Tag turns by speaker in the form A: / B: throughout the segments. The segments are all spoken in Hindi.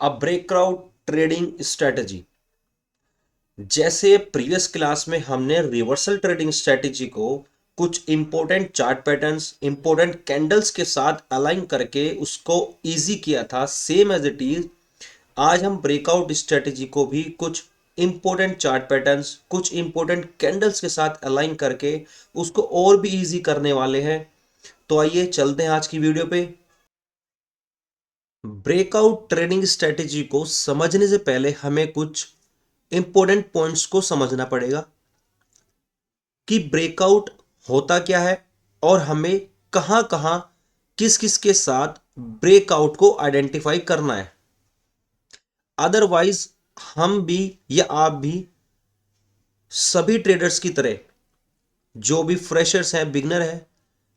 A: A breakout trading strategy. जैसे प्रीवियस क्लास में हमने रिवर्सल ट्रेडिंग स्ट्रेटजी को कुछ important chart patterns, important candles के साथ अलाइन करके उसको इजी किया था, सेम एज इट इज आज हम ब्रेकआउट स्ट्रेटजी को भी कुछ इंपॉर्टेंट चार्ट पैटर्न्स, कुछ इंपॉर्टेंट कैंडल्स के साथ अलाइन करके उसको और भी इजी करने वाले हैं। तो आइए चलते हैं आज की वीडियो पे। ब्रेकआउट ट्रेडिंग स्ट्रेटजी को समझने से पहले हमें कुछ इंपॉर्टेंट पॉइंट्स को समझना पड़ेगा कि ब्रेकआउट होता क्या है और हमें कहां कहां, किस किस के साथ ब्रेकआउट को आइडेंटिफाई करना है। अदरवाइज हम भी या आप भी सभी ट्रेडर्स की तरह, जो भी फ्रेशर्स हैं, बिगनर है,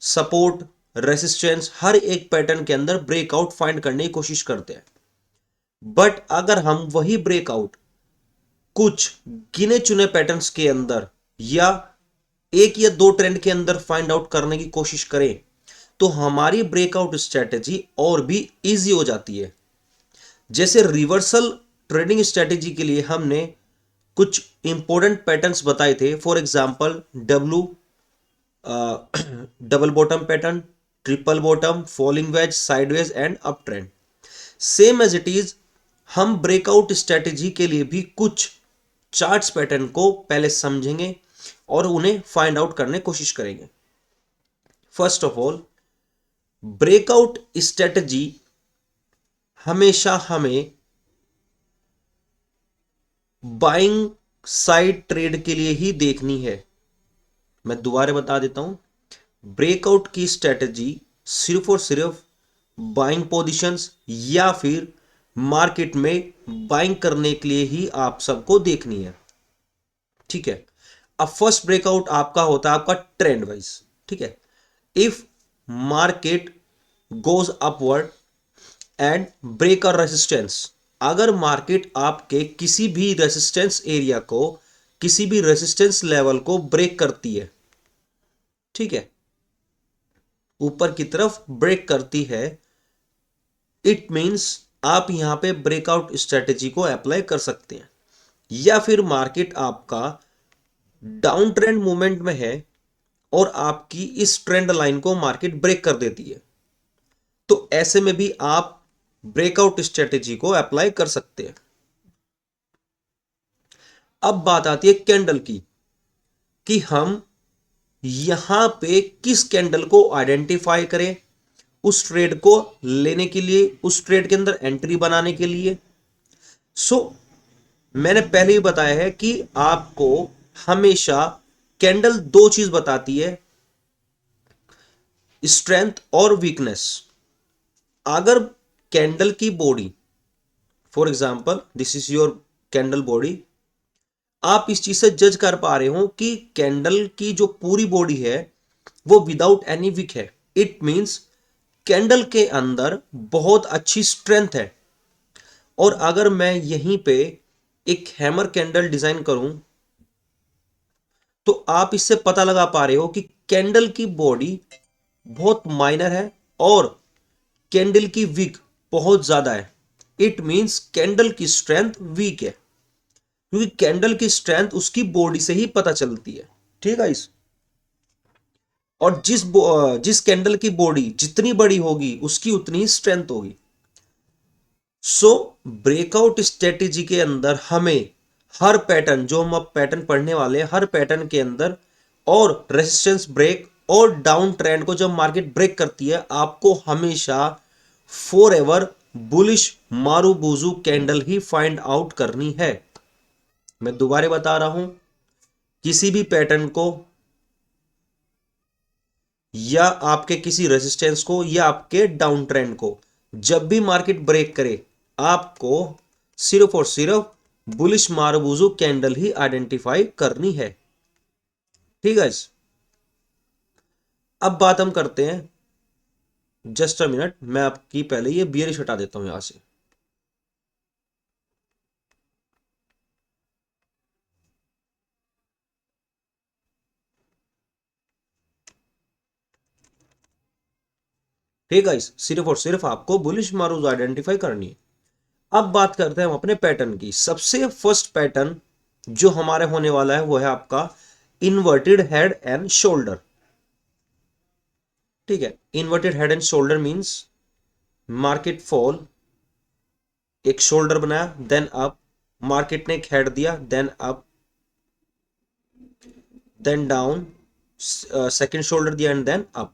A: सपोर्ट, रेसिस्टेंस, हर एक पैटर्न के अंदर ब्रेकआउट फाइंड करने की कोशिश करते हैं। बट अगर हम वही ब्रेकआउट कुछ गिने चुने पैटर्न्स के अंदर या एक या दो ट्रेंड के अंदर फाइंड आउट करने की कोशिश करें तो हमारी ब्रेकआउट स्ट्रेटजी और भी इजी हो जाती है। जैसे रिवर्सल ट्रेडिंग स्ट्रेटजी के लिए हमने कुछ इंपॉर्टेंट पैटर्न्स बताए थे। For example W double bottom pattern, triple bottom, falling wedge, sideways and up trend. Same as it is हम ब्रेकआउट स्ट्रेटजी के लिए भी कुछ चार्ट्स पैटर्न को पहले समझेंगे और उन्हें फाइंड आउट करने की कोशिश करेंगे। First of all, breakout strategy हमेशा हमें बाइंग साइड ट्रेड के लिए ही देखनी है। मैं दोबारा बता देता हूं, ब्रेकआउट की स्ट्रेटजी सिर्फ और सिर्फ बाइंग पोजीशंस या फिर मार्केट में बाइंग करने के लिए ही आप सबको देखनी है। ठीक है। अब फर्स्ट ब्रेकआउट आपका होता है आपका ट्रेंड वाइज। ठीक है। If market goes upward and break a resistance, अगर मार्केट आपके किसी भी रेसिस्टेंस एरिया को, किसी भी रेसिस्टेंस लेवल को ब्रेक करती है, ठीक है, ऊपर की तरफ ब्रेक करती है, इट मींस आप यहां पे ब्रेकआउट स्ट्रेटजी को अप्लाई कर सकते हैं। या फिर मार्केट आपका डाउन ट्रेंड मूवमेंट में है और आपकी इस ट्रेंड लाइन को मार्केट ब्रेक कर देती है, तो ऐसे में भी आप ब्रेकआउट स्ट्रेटजी को अप्लाई कर सकते हैं। अब बात आती है कैंडल की, कि हम यहां पे किस कैंडल को आइडेंटिफाई करें उस ट्रेड को लेने के लिए, उस ट्रेड के अंदर एंट्री बनाने के लिए। सो मैंने पहले ही बताया है कि आपको हमेशा कैंडल दो चीज बताती है, स्ट्रेंथ और वीकनेस। अगर कैंडल की body, for example this is your candle body, आप इस चीज से जज कर पा रहे हो कि कैंडल की जो पूरी बॉडी है वो विदाउट एनी विक है, इट मींस कैंडल के अंदर बहुत अच्छी स्ट्रेंथ है। और अगर मैं यहीं पे एक हैमर कैंडल डिजाइन करूं तो आप इससे पता लगा पा रहे हो कि कैंडल की बॉडी बहुत माइनर है और कैंडल की विक बहुत ज्यादा है। इट मींस कैंडल की स्ट्रेंथ वीक है, क्योंकि कैंडल की स्ट्रेंथ उसकी बॉडी से ही पता चलती है। ठीक है इस, और जिस कैंडल की बॉडी जितनी बड़ी होगी उसकी उतनी ही स्ट्रेंथ होगी। सो ब्रेकआउट स्ट्रेटेजी के अंदर हमें हर पैटर्न, जो हम अब पैटर्न पढ़ने वाले हैं, हर पैटर्न के अंदर और रेजिस्टेंस ब्रेक और डाउन ट्रेंड को जब मार्केट ब्रेक करती है, आपको हमेशा for ever bullish marubozu candle he find out करनी है। मैं दोबारा बता रहा हूं, किसी भी पैटर्न को या आपके किसी रेजिस्टेंस को या आपके डाउन ट्रेंड को जब भी मार्केट ब्रेक करे, आपको सिर्फ और सिर्फ बुलिश मारूबुजू कैंडल ही आइडेंटिफाई करनी है। ठीक है। अब बात हम करते हैं, जस्ट अ मिनट, मैं आपकी पहले ये बियरिश हटा देता हूं यहां से। ठीक है, सिर्फ और सिर्फ आपको बुलिश मारूबुजू आइडेंटिफाई करनी है। अब बात करते हैं हम अपने पैटर्न की। सबसे फर्स्ट पैटर्न जो हमारे होने वाला है वो है आपका इन्वर्टेड हेड एंड शोल्डर। ठीक है, inverted head and shoulder means market fall, एक शोल्डर बनाया, देन अप, मार्केट ने एक हेड दिया, then up, then down, second shoulder दिया and then up.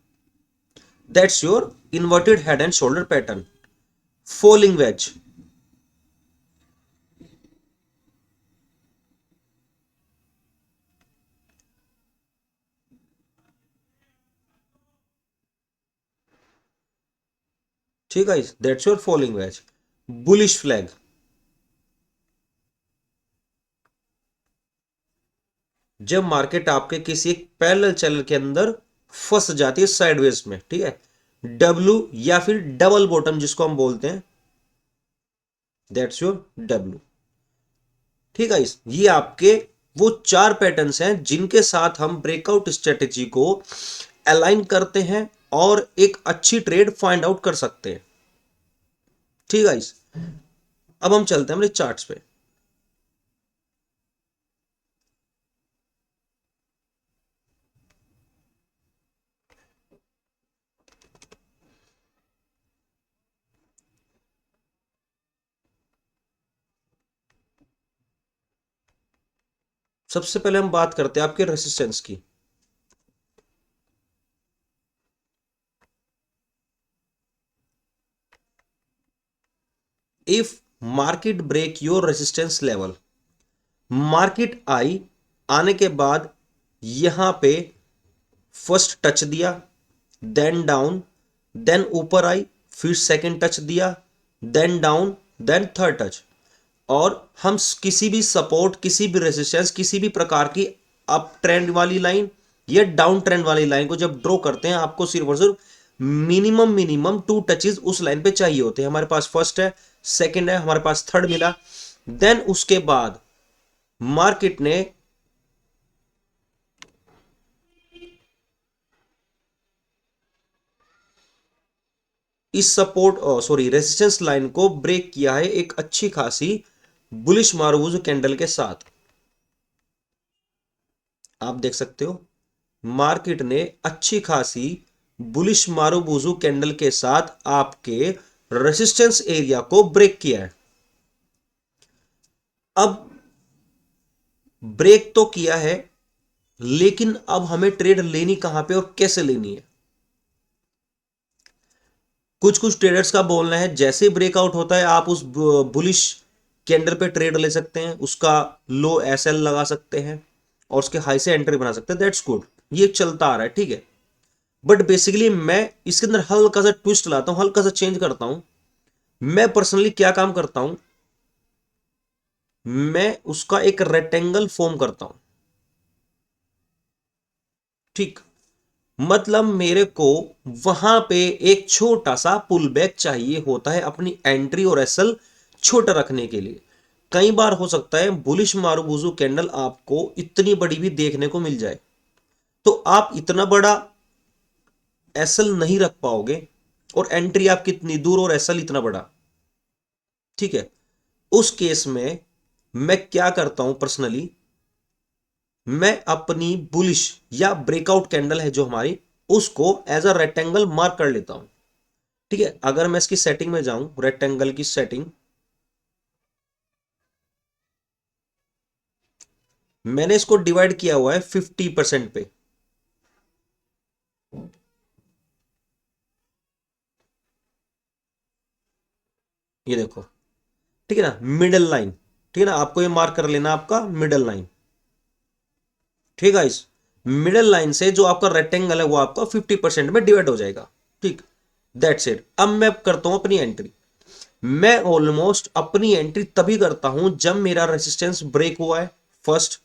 A: That's your inverted head and shoulder pattern. Falling wedge, ठीक है, that's your falling wedge. Bullish flag, जब मार्केट आपके किसी एक पैरेलल चैनल के अंदर फंस जाती है साइडवेज में, ठीक है, डब्ल्यू या फिर डबल बॉटम जिसको हम बोलते हैं, दैट्स योर डब्ल्यू। ठीक है, ये आपके वो चार पैटर्न्स हैं जिनके साथ हम ब्रेकआउट स्ट्रेटेजी को अलाइन करते हैं और एक अच्छी ट्रेड फाइंड आउट कर सकते हैं। ठीक है, अब हम चलते हैं अपने चार्ट्स पे। सबसे पहले हम बात करते हैं आपके रेसिस्टेंस की। If market break your resistance level, market आई, आने के बाद यहां पे फर्स्ट टच दिया, देन डाउन, देन ऊपर आई, फिर सेकंड टच दिया, then down, then third touch, और हम किसी भी सपोर्ट, किसी भी रेजिस्टेंस, किसी भी प्रकार की अप ट्रेंड वाली लाइन या डाउन ट्रेंड वाली लाइन को जब ड्रॉ करते हैं, आपको सिर्फ और सिर्फ मिनिमम मिनिमम 2 टचेस उस लाइन पे चाहिए होते हैं। हमारे पास फर्स्ट है, सेकंड है, हमारे पास थर्ड मिला, देन उसके बाद मार्केट ने इस सपोर्ट सॉरी रेजिस्टेंस लाइन को ब्रेक किया है एक अच्छी खासी बुलिश मारूबुजू कैंडल के साथ। आप देख सकते हो मार्केट ने अच्छी खासी बुलिश मारूबुजू कैंडल के साथ आपके रेजिस्टेंस एरिया को ब्रेक किया है। अब ब्रेक तो किया है, लेकिन अब हमें ट्रेड लेनी कहां पे और कैसे लेनी है। कुछ कुछ ट्रेडर्स का बोलना है जैसे ही ब्रेकआउट होता है आप उस बुलिश कैंडल पे ट्रेड ले सकते हैं, उसका लो एसएल लगा सकते हैं और उसके हाई से एंट्री बना सकते हैं। दैट्स गुड, ये चलता आ रहा है, ठीक है। बट बेसिकली मैं इसके अंदर हल्का सा ट्विस्ट लाता हूं, हल्का सा चेंज करता हूं। मैं पर्सनली क्या काम करता हूं, मैं उसका एक रेक्टेंगल फॉर्म करता हूं। ठीक, मतलब मेरे को वहां पे एक छोटा सा पुल बैक चाहिए होता है अपनी एंट्री और एसएल छोटा रखने के लिए। कई बार हो सकता है बुलिश मारूबुजू कैंडल आपको इतनी बड़ी भी देखने को मिल जाए, तो आप इतना बड़ा एसएल नहीं रख पाओगे और एंट्री आप कितनी दूर और एसएल इतना बड़ा। ठीक है, उस केस में मैं क्या करता हूं पर्सनली, मैं अपनी बुलिश या ब्रेकआउट कैंडल है जो हमारी, उसको एज अ रेक्टेंगल मार्क कर लेता हूं। ठीक है, अगर मैं इसकी सेटिंग में जाऊं, रेक्टेंगल की सेटिंग, मैंने इसको डिवाइड किया हुआ है 50% पे। ये देखो, ठीक है ना, मिडल लाइन, ठीक है ना, आपको ये मार्क कर लेना आपका मिडल लाइन। ठीक है, इस मिडल लाइन से जो आपका रेक्टेंगल है वो आपका 50% में डिवाइड हो जाएगा। ठीक, दैट्स इट। अब मैं करता हूं अपनी एंट्री। मैं ऑलमोस्ट अपनी एंट्री तभी करता हूं जब मेरा रेसिस्टेंस ब्रेक हुआ है फर्स्ट,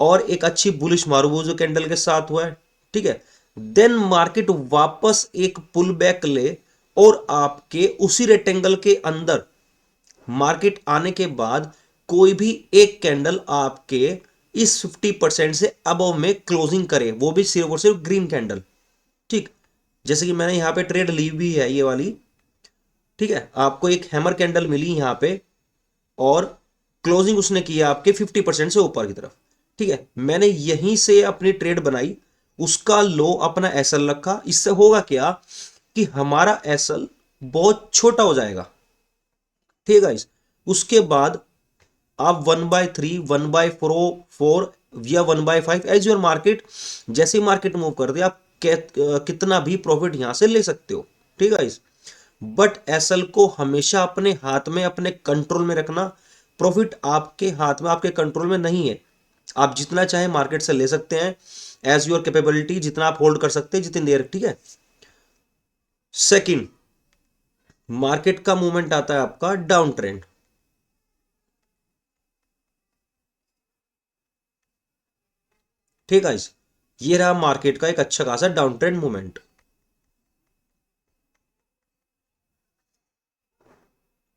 A: और एक अच्छी बुलिश मारूबुजू कैंडल के साथ हुआ है। ठीक है, देन मार्केट वापस एक पुल बैक ले और आपके उसी रेक्टेंगल के अंदर मार्केट आने के बाद कोई भी एक कैंडल आपके इस 50% से अबव में क्लोजिंग करे, वो भी सिर्फ और सिर्फ ग्रीन कैंडल। ठीक, जैसे कि मैंने यहां पे ट्रेड ली भी है ये वाली, ठीक है, आपको एक हैमर कैंडल मिली यहां पे और क्लोजिंग उसने किया आपके 50% से ऊपर की तरफ। ठीक है, मैंने यहीं से अपनी ट्रेड बनाई, उसका लो अपना एसएल रखा। इससे होगा क्या कि हमारा एसएल बहुत छोटा हो जाएगा। ठीक है, उसके बाद आप 1/3, 1/4 या 1/5 एज योर मार्केट, जैसे मार्केट मूव कर दे आप कितना भी प्रॉफिट यहां से ले सकते हो। ठीक है, बट एसएल को हमेशा अपने हाथ में, अपने कंट्रोल में रखना। प्रॉफिट आपके हाथ में, आपके कंट्रोल में नहीं है। आप जितना चाहे मार्केट से ले सकते हैं एज योर कैपेबिलिटी, जितना आप होल्ड कर सकते हैं जितनी देर। ठीक है, सेकंड, मार्केट का मूवमेंट आता है आपका डाउन ट्रेंड। ठीक है, ये रहा मार्केट का एक अच्छा खासा डाउन ट्रेंड मूवमेंट।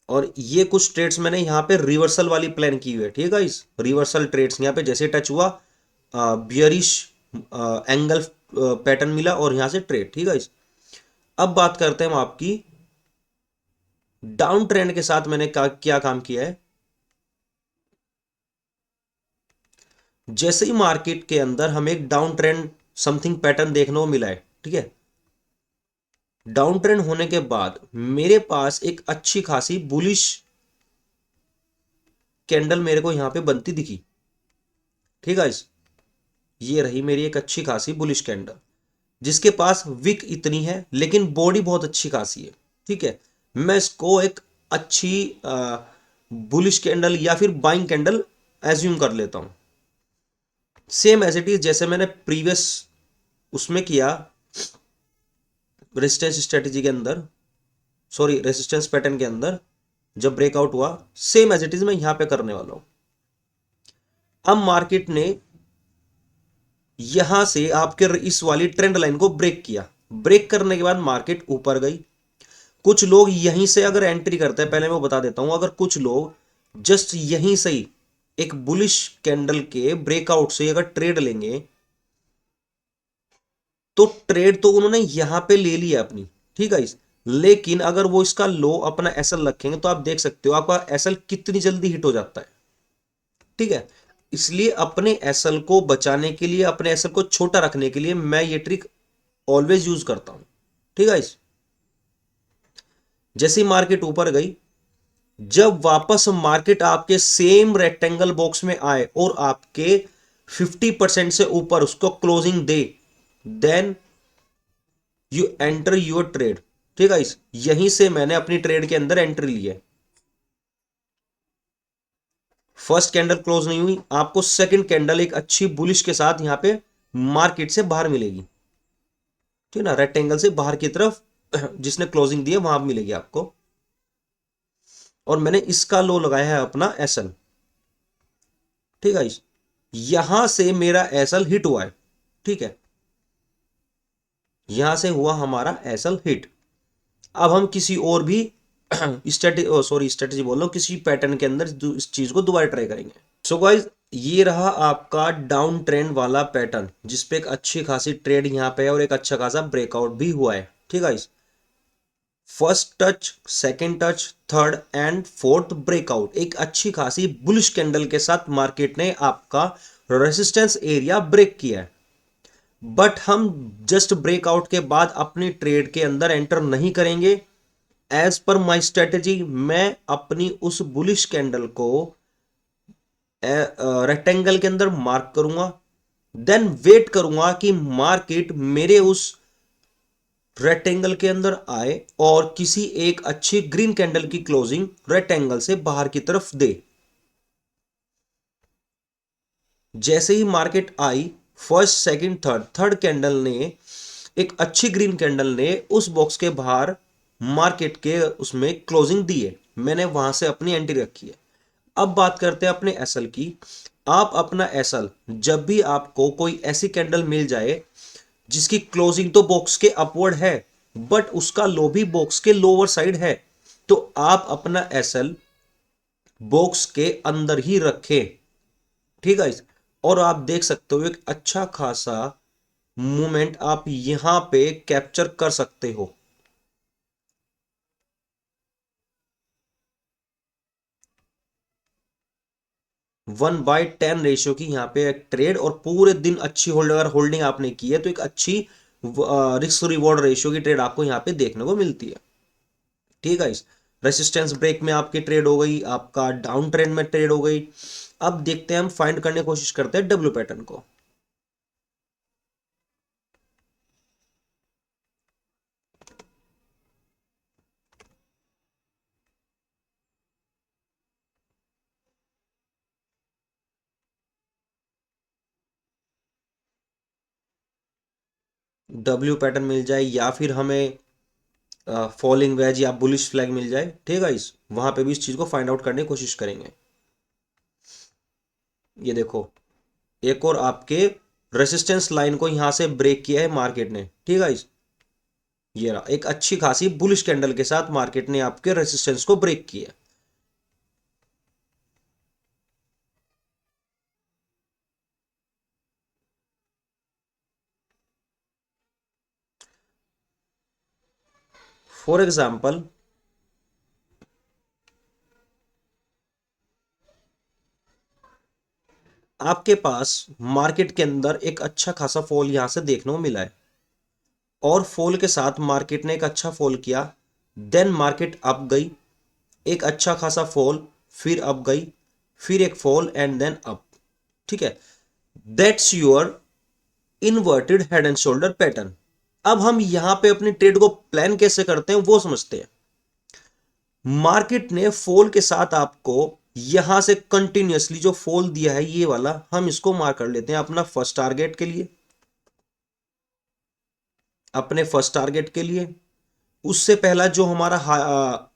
A: और ये कुछ ट्रेड्स मैंने यहाँ पे रिवर्सल वाली प्लान की हुई है। ठीक है, इस रिवर्सल ट्रेड्स यहाँ पे जैसे टच हुआ, बियरिश एंगल पैटर्न मिला और यहां से ट्रेड। ठीक है, अब बात करते हैं हम आपकी डाउन ट्रेंड के साथ मैंने क्या काम किया है। जैसे ही मार्केट के अंदर हमें एक डाउन ट्रेंड समथिंग पैटर्न देखने को मिला है। ठीक है, डाउन ट्रेंड होने के बाद मेरे पास एक अच्छी खासी बुलिश कैंडल मेरे को यहां पे बनती दिखी। ठीक है, ये रही मेरी एक अच्छी खासी बुलिश कैंडल, जिसके पास विक इतनी है लेकिन बॉडी बहुत अच्छी खासी है। ठीक है, मैं इसको एक अच्छी बुलिश कैंडल या फिर बाइंग कैंडल एज्यूम कर लेता हूं। सेम एज इट इज जैसे मैंने प्रीवियस उसमें किया, रेजिस्टेंस स्ट्रेटेजी के अंदर, सॉरी रेजिस्टेंस पैटर्न के अंदर जब ब्रेकआउट हुआ, सेम एज इट इज मैं यहां पे करने वाला हूं। अब मार्केट ने यहां से आपके इस वाली ट्रेंड लाइन को ब्रेक किया। ब्रेक करने के बाद मार्केट ऊपर गई। कुछ लोग यहीं से अगर एंट्री करते हैं, पहले मैं बता देता हूं, अगर कुछ लोग जस्ट यहीं से ही एक बुलिश कैंडल के ब्रेकआउट से अगर ट्रेड लेंगे तो ट्रेड तो उन्होंने यहां पे ले लिया अपनी। ठीक है, लेकिन अगर वो इसका लो अपना एसएल रखेंगे तो आप देख सकते हो आपका एसएल कितनी जल्दी हिट हो जाता है। ठीक है, इसलिए अपने एसएल को बचाने के लिए, अपने एसएल को छोटा रखने के लिए मैं ये ट्रिक ऑलवेज यूज करता हूं। ठीक है, जैसे मार्केट ऊपर गई, जब वापस मार्केट आपके सेम रेक्टेंगल बॉक्स में आए और आपके 50% से ऊपर उसको क्लोजिंग दे, then you enter your trade. ठीक है, यहीं से मैंने अपनी ट्रेड के अंदर एंट्री ली है। फर्स्ट कैंडल क्लोज नहीं हुई, आपको सेकंड कैंडल एक अच्छी बुलिश के साथ यहां पे मार्केट से बाहर मिलेगी। ठीक है ना, रेक्टेंगल से बाहर की तरफ जिसने क्लोजिंग दी है वहां मिलेगी आपको। और मैंने इसका लो लगाया है अपना एसएल। ठीक है, यहां से मेरा एसएल हिट हुआ है। ठीक है, यहां से हुआ हमारा एसएल हिट। अब हम किसी और भी स्ट्रेटेजी बोल रहा हूं, किसी पैटर्न के अंदर इस चीज को दोबारा ट्राई करेंगे। सो गाइस, ये रहा आपका डाउन ट्रेंड वाला पैटर्न, जिसपे एक अच्छी खासी ट्रेड यहां पे है और एक अच्छा खासा ब्रेकआउट भी हुआ है। ठीक है, first touch, second touch, third and fourth breakout, एक अच्छी खासी बुलिश कैंडल के साथ मार्केट ने आपका रेजिस्टेंस एरिया ब्रेक किया है। बट हम जस्ट ब्रेकआउट के बाद अपनी ट्रेड के अंदर एंटर नहीं करेंगे। एज पर माई स्ट्रेटेजी, मैं अपनी उस बुलिश कैंडल को रेक्टेंगल के अंदर मार्क करूंगा, देन वेट करूंगा कि मार्केट मेरे उस रेक्टेंगल के अंदर आए और किसी एक अच्छी ग्रीन कैंडल की क्लोजिंग रेक्टेंगल से बाहर की तरफ दे। जैसे ही मार्केट आई, first second third, third candle ने, एक अच्छी ग्रीन कैंडल ने उस बॉक्स के बाहर मार्केट के उसमें क्लोजिंग दी है, मैंने वहां से अपनी एंट्री रखी है। अब बात करते हैं अपने एसएल की। आप अपना एसएल, जब भी आपको कोई ऐसी कैंडल मिल जाए जिसकी क्लोजिंग तो बॉक्स के अपवर्ड है बट उसका लो भी बॉक्स के लोअर साइड है, तो आप अपना एसएल बॉक्स के अंदर ही रखें। ठीक है, और आप देख सकते हो एक अच्छा खासा मूवमेंट आप यहां पे कैप्चर कर सकते हो। 1/10 रेशियो की यहाँ पे एक ट्रेड, और पूरे दिन अच्छी होल्डिंग आपने की है तो एक अच्छी रिस्क रिवॉर्ड रेशियो की ट्रेड आपको यहाँ पे देखने को मिलती है। ठीक है, इस रेसिस्टेंस ब्रेक में आपकी ट्रेड हो गई, आपका डाउन ट्रेंड में ट्रेड हो गई। अब देखते हैं, हम फाइंड करने की कोशिश करते हैं डब्ल्यू पैटर्न को। डब्ल्यू पैटर्न मिल जाए या फिर हमें फॉलिंग वेज या बुलिश फ्लैग मिल जाए, ठीक है, इस वहां पे भी इस चीज को फाइंड आउट करने की कोशिश करेंगे। ये देखो, एक और आपके रेसिस्टेंस लाइन को यहां से ब्रेक किया है मार्केट ने, ठीक है, इस ये रहा एक अच्छी खासी बुलिश कैंडल के साथ मार्केट ने आपके रेसिस्टेंस को ब्रेक किया। फॉर एग्जाम्पल, आपके पास मार्केट के अंदर एक अच्छा खासा फॉल यहां से देखने को मिला है, और फॉल के साथ मार्केट ने एक अच्छा फॉल किया, देन मार्केट अप गई, एक अच्छा खासा फॉल, फिर अप गई, फिर एक फॉल एंड देन अप। ठीक है, that's your inverted head and shoulder pattern. अब हम यहां पे अपनी ट्रेड को प्लान कैसे करते हैं वो समझते हैं। मार्केट ने फॉल के साथ आपको यहां से कंटिन्यूअसली जो फॉल दिया है ये वाला, हम इसको मार्क कर लेते हैं अपना फर्स्ट टारगेट के लिए, अपने फर्स्ट टारगेट के लिए। उससे पहला जो हमारा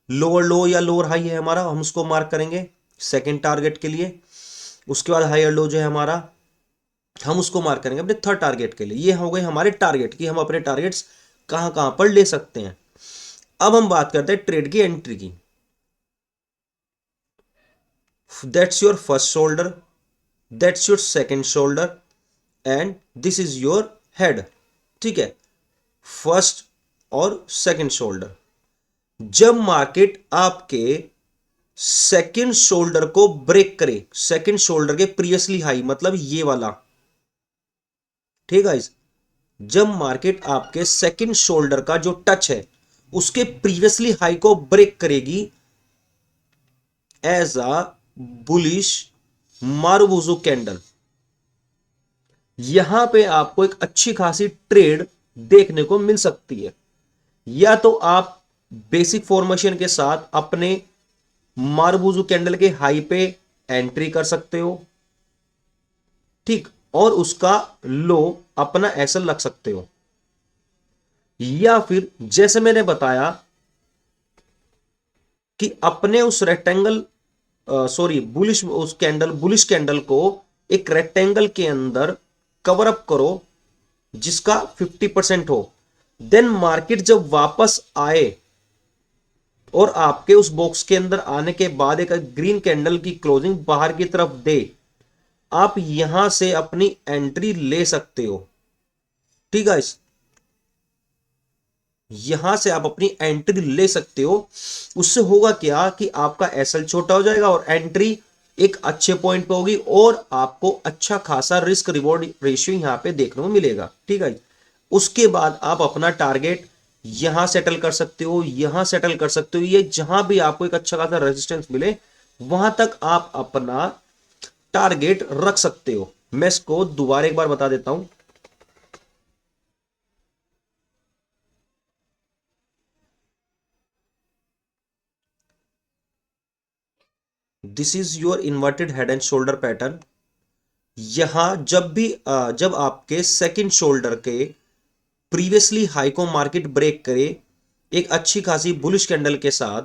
A: लोअर लो या लोअर हाई है हमारा, हम उसको मार्क करेंगे सेकंड टारगेट के लिए। उसके बाद हायर लो जो है हमारा, हम उसको मार्क करेंगे अपने थर्ड टारगेट के लिए। ये हो गए हमारे टारगेट कि हम अपने टारगेट्स कहां कहां पर ले सकते हैं। अब हम बात करते हैं ट्रेड की एंट्री की। That's your first shoulder, that's your second shoulder, and this is your head. ठीक है, फर्स्ट और सेकंड शोल्डर। जब मार्केट आपके सेकंड शोल्डर को ब्रेक करे, सेकंड शोल्डर के प्रीवियसली हाई मतलब ये वाला, ठीक है, जब मार्केट आपके सेकंड शोल्डर का जो टच है उसके प्रीवियसली हाई को ब्रेक करेगी एज अ बुलिश मारुबुजु कैंडल, यहां पे आपको एक अच्छी खासी ट्रेड देखने को मिल सकती है। या तो आप बेसिक फॉर्मेशन के साथ अपने मारुबुजु कैंडल के हाई पे एंट्री कर सकते हो, ठीक, और उसका लो अपना ऐसा रख सकते हो। या फिर जैसे मैंने बताया कि अपने उस रेक्टेंगल, सॉरी बुलिश, उस कैंडल बुलिश कैंडल को एक रेक्टेंगल के अंदर कवर अप करो जिसका 50% हो। देन मार्केट जब वापस आए और आपके उस बॉक्स के अंदर आने के बाद एक ग्रीन कैंडल की क्लोजिंग बाहर की तरफ दे, आप यहां से अपनी एंट्री ले सकते हो। ठीक है, यहां से आप अपनी एंट्री ले सकते हो। उससे होगा क्या कि आपका एसएल छोटा हो जाएगा और एंट्री एक अच्छे पॉइंट पे होगी, और आपको अच्छा खासा रिस्क रिवॉर्ड रेशियो यहां पे देखने को मिलेगा। ठीक है, उसके बाद आप अपना टारगेट यहां सेटल कर सकते हो, यहां सेटल कर सकते हो, ये जहां भी आपको एक अच्छा खासा रेजिस्टेंस मिले वहां तक आप अपना टारगेट रख सकते हो। मैं इसको दोबारा एक बार बता देता हूं। This is your inverted head and shoulder pattern. यहां जब भी जब आपके सेकंड शोल्डर के प्रीवियसली हाई को मार्केट ब्रेक करे एक अच्छी खासी बुलिश कैंडल के साथ,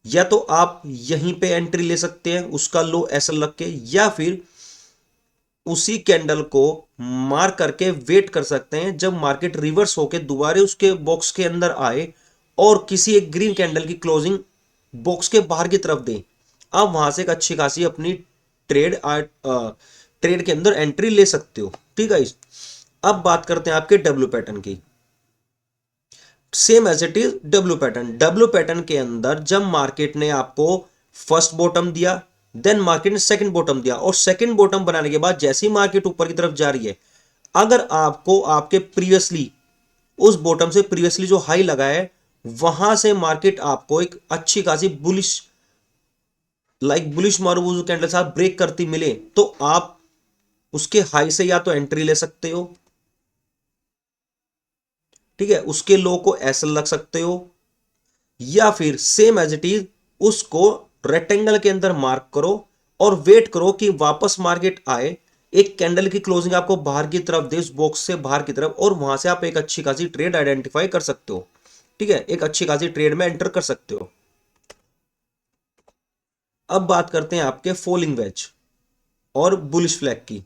A: या तो आप यहीं पे एंट्री ले सकते हैं उसका लो ऐसा लग के, या फिर उसी कैंडल को मार करके वेट कर सकते हैं जब मार्केट रिवर्स होके दोबारा उसके बॉक्स के अंदर आए और किसी एक ग्रीन कैंडल की क्लोजिंग बॉक्स के बाहर की तरफ दें। आप वहां से एक अच्छी खासी अपनी ट्रेड के अंदर एंट्री ले सकते हो। ठीक है, अब बात करते हैं आपके डब्ल्यू पैटर्न की। Same as it is W pattern के अंदर जब मार्केट ने आपको फर्स्ट बॉटम दिया, देन मार्केट ने सेकंड बॉटम दिया, और सेकंड बॉटम बनाने के बाद जैसी मार्केट ऊपर की तरफ जा रही है, अगर आपको आपके प्रीवियसली उस बॉटम से प्रीवियसली जो हाई लगा है वहां से मार्केट आपको एक अच्छी खासी बुलिश बुलिश मारूबुजू कैंडल साथ ब्रेक करती मिले, तो आप उसके हाई से या तो एंट्री ले सकते हो, ठीक है, उसके लो को एसएल रख सकते हो, या फिर सेम एज इट इज उसको रेक्टेंगल के अंदर मार्क करो और वेट करो कि वापस मार्केट आए, एक कैंडल की क्लोजिंग आपको बाहर की तरफ दे, उस बॉक्स से बाहर की तरफ, और वहां से आप एक अच्छी खासी ट्रेड आइडेंटिफाई कर सकते हो, ठीक है, एक अच्छी खासी ट्रेड में एंटर कर सकते हो। अब बात करते हैं आपके फॉलिंग वेज और बुलिश फ्लैग की।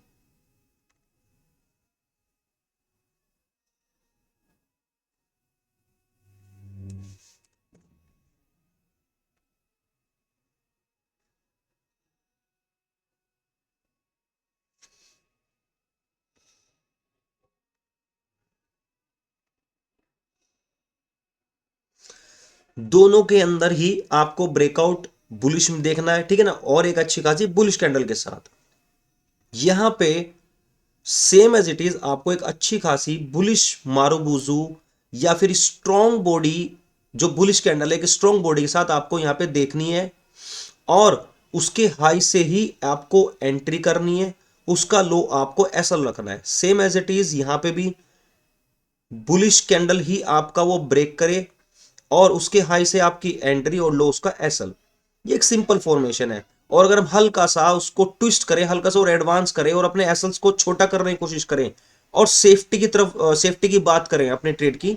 A: दोनों के अंदर ही आपको ब्रेकआउट बुलिश में देखना है, ठीक है ना, और एक अच्छी खासी बुलिश कैंडल के साथ यहां पे सेम एज इट इज आपको एक अच्छी खासी बुलिश मारूबुजू या फिर स्ट्रॉन्ग बॉडी, जो बुलिश कैंडल है एक स्ट्रॉन्ग बॉडी के साथ आपको यहां पे देखनी है, और उसके हाई से ही आपको एंट्री करनी है, उसका लो आपको ऐसा रखना है। सेम एज इट इज यहां पे भी बुलिश कैंडल ही आपका वो ब्रेक करे और उसके हाई से आपकी एंट्री और लो उसका एसएल। ये एक सिंपल फॉर्मेशन है, और अगर हम हल्का सा उसको ट्विस्ट करें, हल्का सा और एडवांस करें और अपने एसएल्स को छोटा करने की कोशिश करें और सेफ्टी की तरफ सेफ्टी की बात करें अपने ट्रेड की,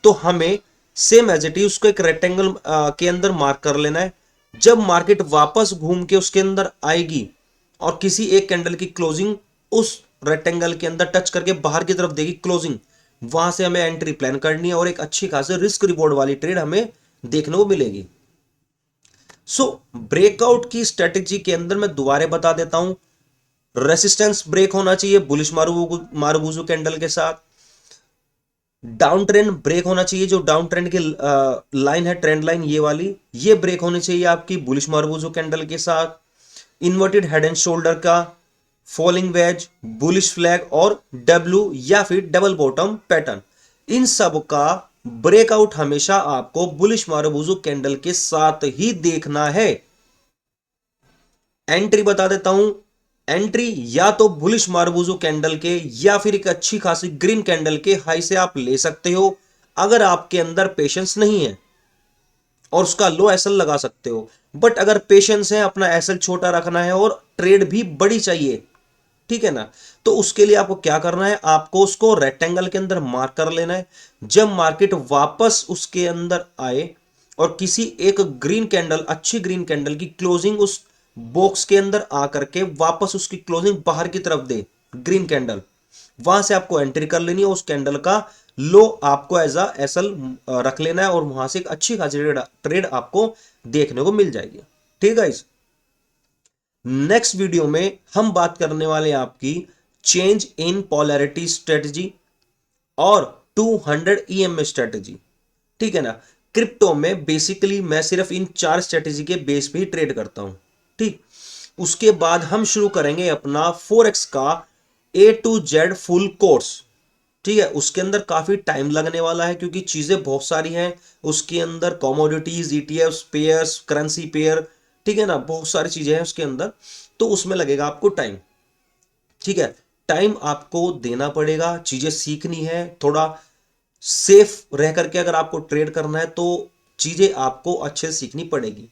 A: तो हमें सेम एज इट इज उसको एक रेक्टेंगल के अंदर मार्क कर लेना है। जब मार्केट वापस घूम के उसके अंदर आएगी और किसी एक कैंडल की क्लोजिंग उस रेक्टेंगल के अंदर टच करके बाहर की तरफ देगी क्लोजिंग, वहां से हमें एंट्री प्लान करनी है और एक अच्छी खासी रिस्क रिवॉर्ड वाली ट्रेड हमें देखने को मिलेगी। सो ब्रेकआउट की स्ट्रेटेजी के अंदर मैं दोबारा बता देता हूं, रेसिस्टेंस ब्रेक होना चाहिए बुलिश मारूबुजू कैंडल के साथ, डाउन ट्रेंड ब्रेक होना चाहिए, जो डाउन ट्रेंड की लाइन है ट्रेंड लाइन ये वाली, ये ब्रेक होनी चाहिए आपकी बुलिश मारूबुजू कैंडल के साथ, इन्वर्टेड हेड एंड शोल्डर का, फॉलिंग वेज, बुलिश फ्लैग और डब्ल्यू या फिर डबल बॉटम पैटर्न, इन सब का ब्रेकआउट हमेशा आपको बुलिश मारूबुजू कैंडल के साथ ही देखना है। एंट्री बता देता हूं, एंट्री या तो बुलिश मारूबुजू कैंडल के या फिर एक अच्छी खासी ग्रीन कैंडल के हाई से आप ले सकते हो, अगर आपके अंदर पेशेंस नहीं है, और उसका लो एसएल लगा सकते हो। बट अगर पेशेंस है, अपना एसएल छोटा रखना है और ट्रेड भी बड़ी चाहिए, ठीक है ना, तो उसके लिए आपको क्या करना है, आपको उसको रेक्टेंगल के अंदर मार्क कर लेना है। जब मार्केट वापस उसके अंदर आए और किसी एक ग्रीन कैंडल, अच्छी ग्रीन कैंडल की क्लोजिंग उस बॉक्स के अंदर आकर के वापस उसकी क्लोजिंग बाहर की तरफ दे ग्रीन कैंडल, वहां से आपको एंट्री कर लेनी है, उस कैंडल का लो आपको एज अ एसएल रख लेना है और वहां से एक अच्छी खासी ट्रेड आपको देखने को मिल जाएगी। ठीक है, नेक्स्ट वीडियो में हम बात करने वाले हैं आपकी चेंज इन पोलैरिटी स्ट्रेटजी और 200 ईएमए स्ट्रेटजी, ठीक है ना। क्रिप्टो में बेसिकली मैं सिर्फ इन 4 स्ट्रेटजी के बेस पे ही ट्रेड करता हूं, ठीक। उसके बाद हम शुरू करेंगे अपना फॉरेक्स का ए टू जेड फुल कोर्स, ठीक है। उसके अंदर काफी टाइम लगने वाला है क्योंकि चीजें बहुत सारी हैं उसके अंदर, commodities, ETFs, pairs, currency pair, ठीक है ना, बहुत सारी चीजें हैं उसके अंदर, तो उसमें लगेगा आपको टाइम, ठीक है। टाइम आपको देना पड़ेगा, चीजें सीखनी है, थोड़ा सेफ रह करके अगर आपको ट्रेड करना है तो चीजें आपको अच्छे से सीखनी पड़ेगी।